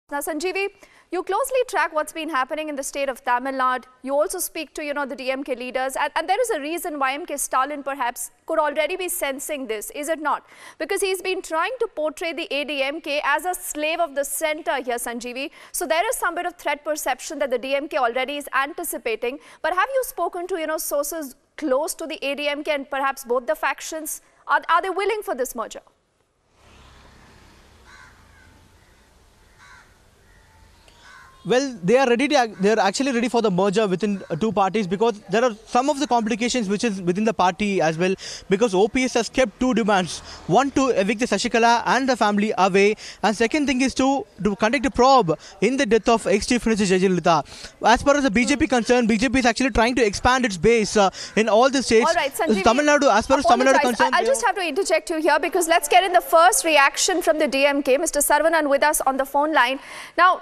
Now, Sanjeevi, you closely track what's been happening in the state of Tamil Nadu. You also speak to, the DMK leaders. And there is a reason why M.K. Stalin perhaps could already be sensing this, is it not? Because he's been trying to portray the AIADMK as a slave of the center here, Sanjeevi. So there is some bit of threat perception that the DMK already is anticipating. But have you spoken to, sources close to the AIADMK and perhaps both the factions? Are they willing for this merger? Well, they are actually ready for the merger within two parties, because there are some of the complications which is within the party as well, because OPS has kept two demands. One, to evict the Shashikala and the family away, and second thing is to conduct a probe in the death of ex-Chief Minister Jayalalitha. As far as the BJP concerned, BJP is actually trying to expand its base in all the states. All right, Sanjeevi, Tamil Nadu, as far as Tamil Nadu concerned, I'll just have to interject you here, because let's get in the first reaction from the DMK. Mr. Saravanan with us on the phone line. Now,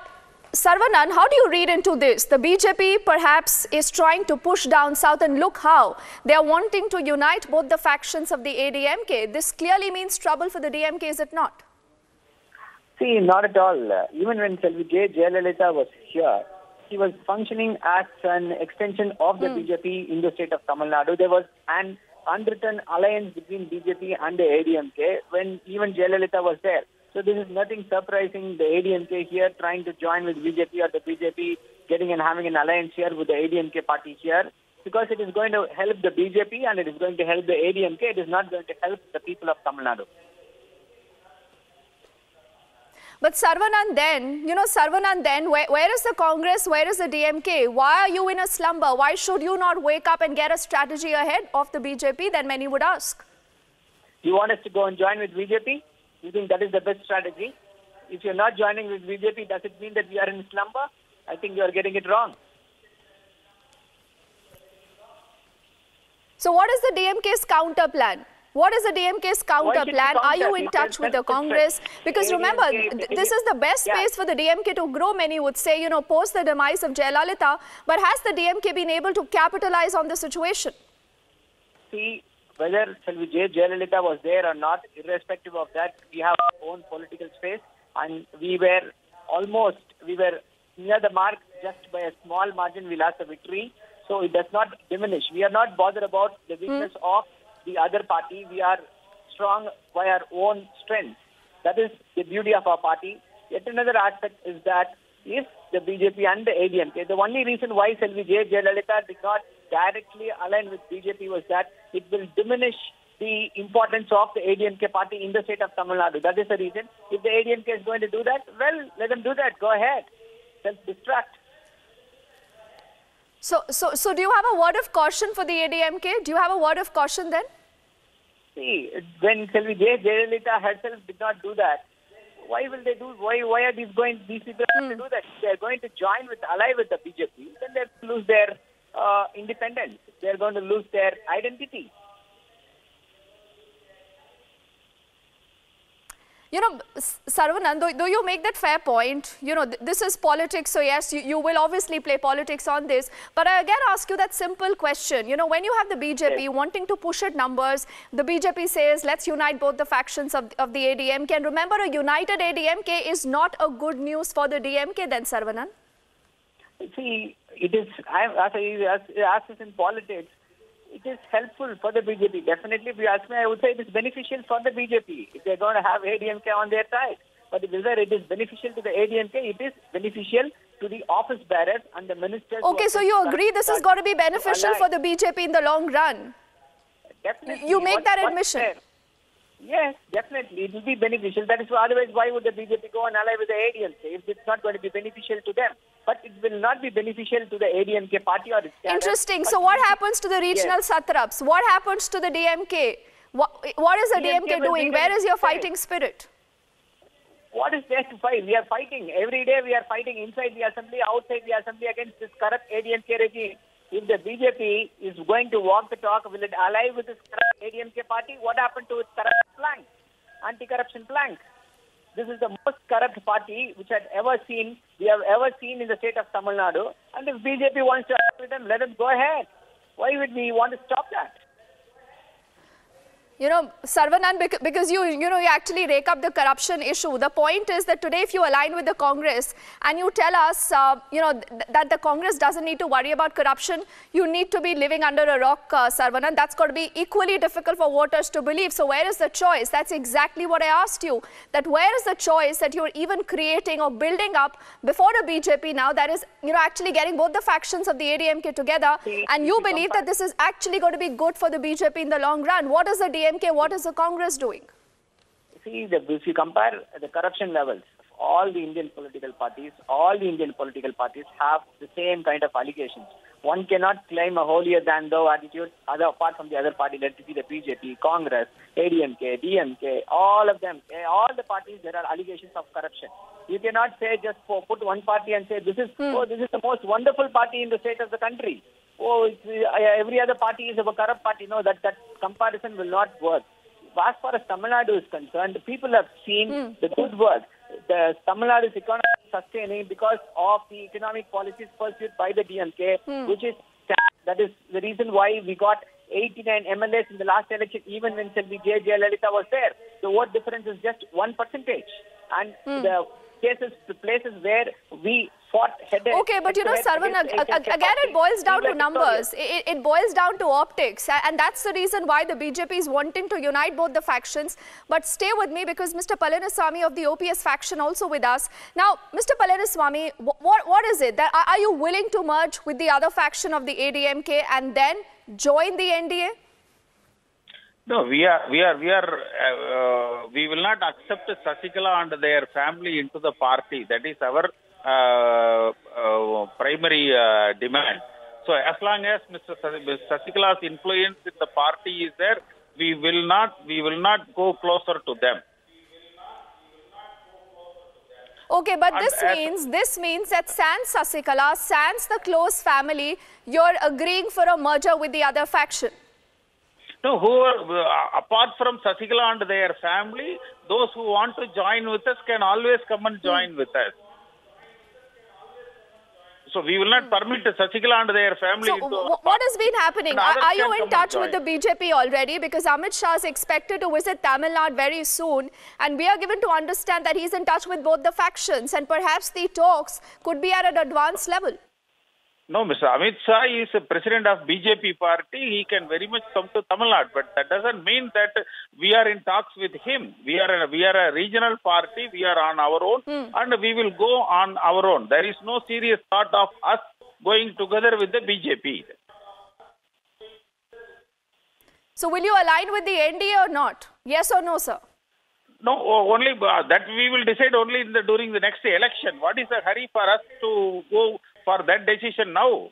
Saravanan, how do you read into this? The BJP perhaps is trying to push down south, and look how they are wanting to unite both the factions of the AIADMK. This clearly means trouble for the DMK, is it not? See, not at all. Even when Jayalalitha was here, she was functioning as an extension of the BJP in the state of Tamil Nadu. There was an unwritten alliance between BJP and the AIADMK when even Jayalalitha was there. So this is nothing surprising, the AIADMK here trying to join with BJP, or the BJP getting and having an alliance here with the AIADMK party here, because it is going to help the BJP and it is going to help the AIADMK. It is not going to help the people of Tamil Nadu. But Saravanan then, where is the Congress, where is the DMK? Why are you in a slumber? Why should you not wake up and get a strategy ahead of the BJP? Then many would ask. You want us to go and join with BJP? You think that is the best strategy? If you're not joining with BJP, does it mean that we are in slumber? I think you are getting it wrong. So what is the DMK's counter plan? What is the DMK's counter plan? Are you in touch with the Congress? Because remember, this is the best space for the DMK to grow, many would say, post the demise of Jayalalitha. But has the DMK been able to capitalize on the situation? See, whether Jayalalitha was there or not, irrespective of that, we have our own political space, and we were near the mark. Just by a small margin, we lost the victory. So it does not diminish. We are not bothered about the weakness of the other party. We are strong by our own strength. That is the beauty of our party. Yet another aspect is that if the BJP and the AIADMK, the only reason why Jayalalitha did not directly align with BJP was that it will diminish the importance of the AIADMK party in the state of Tamil Nadu. That is the reason. If the AIADMK is going to do that, well, let them do that. Go ahead. Self-destruct. So do you have a word of caution for the AIADMK? Do you have a word of caution then? See, when Jayalalitha herself did not do that, why will they do? Why are these people going to do that? If they are going to ally with the BJP, then they lose their independence. They are going to lose their identity. Saravanan, though you make that fair point, this is politics, so yes, you will obviously play politics on this. But I again ask you that simple question. When you have the BJP wanting to push its numbers, the BJP says, let's unite both the factions of the AIADMK. And remember, a united AIADMK is not a good news for the DMK then, Saravanan. See, it is, as in politics, it is helpful for the BJP. Definitely, if you ask me, I would say it is beneficial for the BJP if they're going to have AIADMK on their side. But whether it is beneficial to the AIADMK, it is beneficial to the office bearers and the ministers. Okay, so you agree this is going to be beneficial for the BJP in the long run? Definitely. You make that admission? Yes, definitely. It will be beneficial. That is why, otherwise, why would the BJP go and ally with the AIADMK if it's not going to be beneficial to them? But it will not be beneficial to the AIADMK party or its cadre. Interesting. So what happens to the regional satraps? What happens to the DMK? What is the DMK doing? Where is your fighting spirit? What is there to fight? We are fighting. Every day we are fighting inside the assembly, outside the assembly against this corrupt AIADMK regime. If the BJP is going to walk the talk, will it ally with this corrupt AIADMK party? What happened to its corrupt plank, anti-corruption plank? This is the most corrupt party we have ever seen in the state of Tamil Nadu. And if BJP wants to ally with them, let them go ahead. Why would we want to stop that? Saravanan, because you actually rake up the corruption issue. The point is that today, if you align with the Congress and you tell us, that the Congress doesn't need to worry about corruption, you need to be living under a rock, Saravanan. That's got to be equally difficult for voters to believe. So where is the choice? That's exactly what I asked you. That where is the choice that you're even creating or building up before the BJP now that is, actually getting both the factions of the AIADMK together, and you believe that this is actually going to be good for the BJP in the long run. What is the DMK, what is the Congress doing? See, if you compare the corruption levels of all the Indian political parties have the same kind of allegations. One cannot claim a holier-than-thou attitude apart from the other party. Let it be the BJP, Congress, AIADMK, DMK, all of them, all the parties, there are allegations of corruption. You cannot say just put one party and say this is the most wonderful party in the state of the country. Every other party is a corrupt party. No, that comparison will not work. As far as Tamil Nadu is concerned, people have seen the good work. The Tamil Nadu's economy is sustaining because of the economic policies pursued by the DMK, which is that is the reason why we got 89 MLAs in the last election, even when Selvi J. Jayalalitha was there. The vote difference is just 1%. And the places where we fought head-to-head. Okay, but Saravanan, again it boils down to numbers. It boils down to optics. And that's the reason why the BJP is wanting to unite both the factions. But stay with me because Mr. Palaniswamy of the OPS faction also with us. Now, Mr. Palaniswamy, what is it? Are you willing to merge with the other faction of the AIADMK and then join the NDA? No, we will not accept Sasikala and their family into the party. That is our primary demand. So as long as Mr. Sasikala's influence in the party is there, we will not go closer to them. Okay, but this means that sans Sasikala, sans the close family, you're agreeing for a merger with the other faction. No, apart from Sasikala and their family, those who want to join with us can always come and join with us. So we will not permit Sasikala and their family. So what has been happening? Are you in touch with the BJP already? Because Amit Shah is expected to visit Tamil Nadu very soon, and we are given to understand that he's in touch with both the factions, and perhaps the talks could be at an advanced level. No, Mr. Amit Shah is the president of BJP party. He can very much come to Tamil Nadu, but that doesn't mean that we are in talks with him. We are a regional party. We are on our own, and we will go on our own. There is no serious thought of us going together with the BJP. So, will you align with the NDA or not? Yes or no, sir? No, only that we will decide only during the next election. What is the hurry for us to go for that decision now?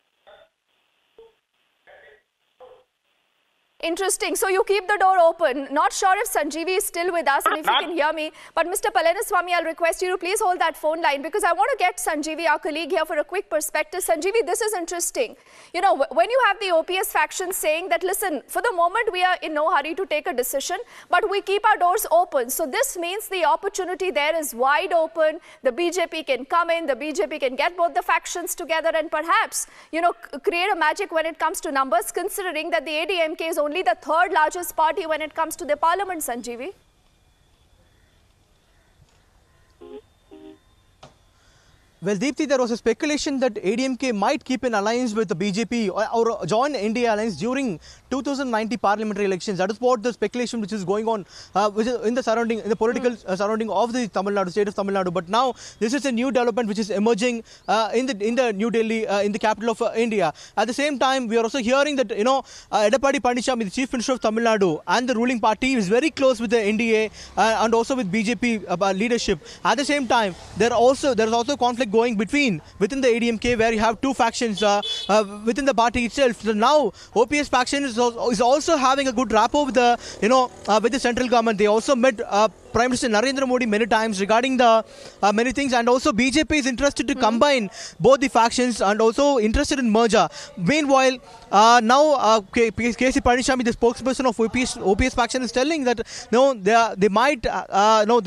Interesting. So you keep the door open. Not sure if Sanjeevi is still with us and if you can hear me. But Mr. Palaniswamy, I'll request you to please hold that phone line because I want to get Sanjeevi, our colleague here, for a quick perspective. Sanjeevi, this is interesting. When you have the OPS faction saying that, listen, for the moment we are in no hurry to take a decision, but we keep our doors open. So this means the opportunity there is wide open. The BJP can come in, the BJP can get both the factions together and perhaps, create a magic when it comes to numbers, considering that the AIADMK is only the third largest party when it comes to the parliament, Sanjeevi. Well, Deepthi, there was a speculation that AIADMK might keep an alliance with the BJP or join NDA alliance during 2090 parliamentary elections. That is what the speculation which is going on which is in the political surrounding of the state of Tamil Nadu. But now this is a new development which is emerging in the New Delhi, in the capital of India. At the same time, we are also hearing that Edappadi Palaniswamy, the Chief Minister of Tamil Nadu, and the ruling party is very close with the NDA and also with BJP leadership. At the same time, there is also conflict going within the AIADMK, where you have two factions within the party itself. So now OPS faction is also having a good rapport with the central government. They also met Prime Minister Narendra Modi many times regarding the many things, and also BJP is interested to combine both the factions and also interested in merger. Meanwhile, now KC Palaniswamy, the spokesperson of OPS faction, is telling that they are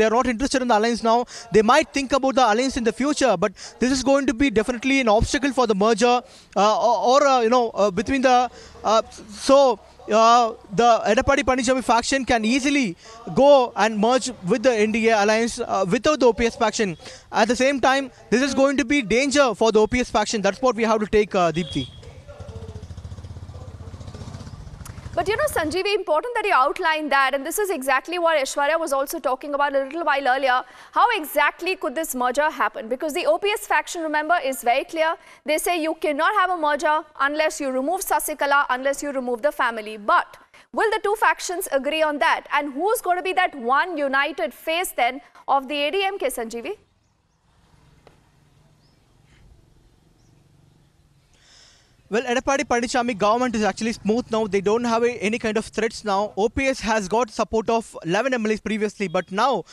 not interested in the alliance now. They might think about the alliance in the future, but this is going to be definitely an obstacle for the merger between the. So the Edapadi Panichami faction can easily go and merge with the NDA alliance without the OPS faction. At the same time, this is going to be danger for the OPS faction. That's what we have to take, Deepthi. But Sanjeevi, important that you outline that, and this is exactly what Aishwarya was also talking about a little while earlier. How exactly could this merger happen? Because the OPS faction, remember, is very clear. They say you cannot have a merger unless you remove Sasikala, unless you remove the family. But will the two factions agree on that? And who's going to be that one united face then of the ADMK, Sanjeevi? Well, Edapadi Panichami government is actually smooth now. They don't have any kind of threats now. OPS has got support of 11 MLAs previously, but now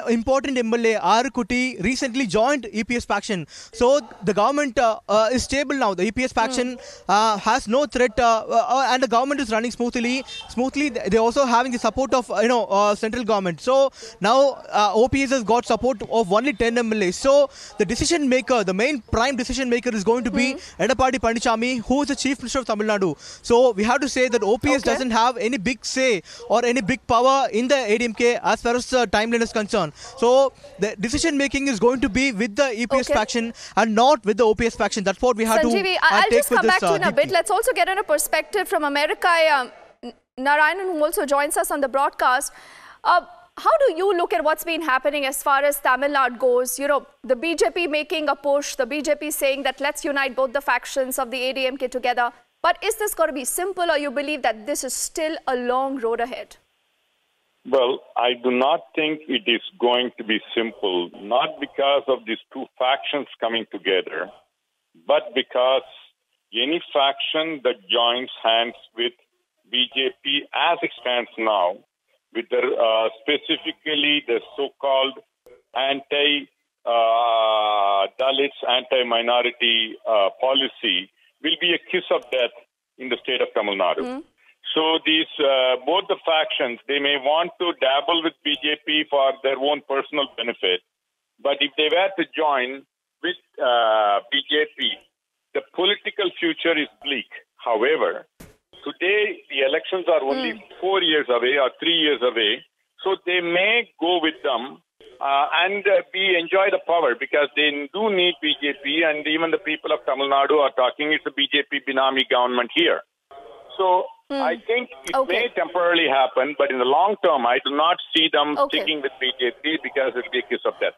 important MLA R. Kuti recently joined EPS faction. So the government is stable now. The EPS faction has no threat, and the government is running smoothly. They're also having the support of central government. So now OPS has got support of only 10 MLAs. So the decision maker, the main prime decision maker, is going to be Edapadi Panichami, who is the Chief Minister of Tamil Nadu. So we have to say that OPS doesn't have any big say or any big power in the ADMK as far as the timeline is concerned. So the decision making is going to be with the EPS faction and not with the OPS faction. That's what we have Sanjeevi, to I'll take just come with back this, to you in a bit. Let's also get on a perspective from America. Narayanan, who also joins us on the broadcast. How do you look at what's been happening as far as Tamil Nadu goes? The BJP making a push, the BJP saying that let's unite both the factions of the ADMK together. But is this going to be simple, or you believe that this is still a long road ahead? Well, I do not think it is going to be simple, not because of these two factions coming together, but because any faction that joins hands with BJP as it stands now, with the specifically the so-called anti-Dalits, anti-minority policy, will be a kiss of death in the state of Tamil Nadu. So these both the factions, they may want to dabble with BJP for their own personal benefit, but if they were to join with BJP, the political future is bleak. However, today, the elections are only 4 years away or 3 years away, so they may go with them and enjoy the power, because they do need BJP, and even the people of Tamil Nadu are talking it's a BJP Binami government here. So I think it may temporarily happen, but in the long term, I do not see them sticking with BJP because it will be a kiss of death.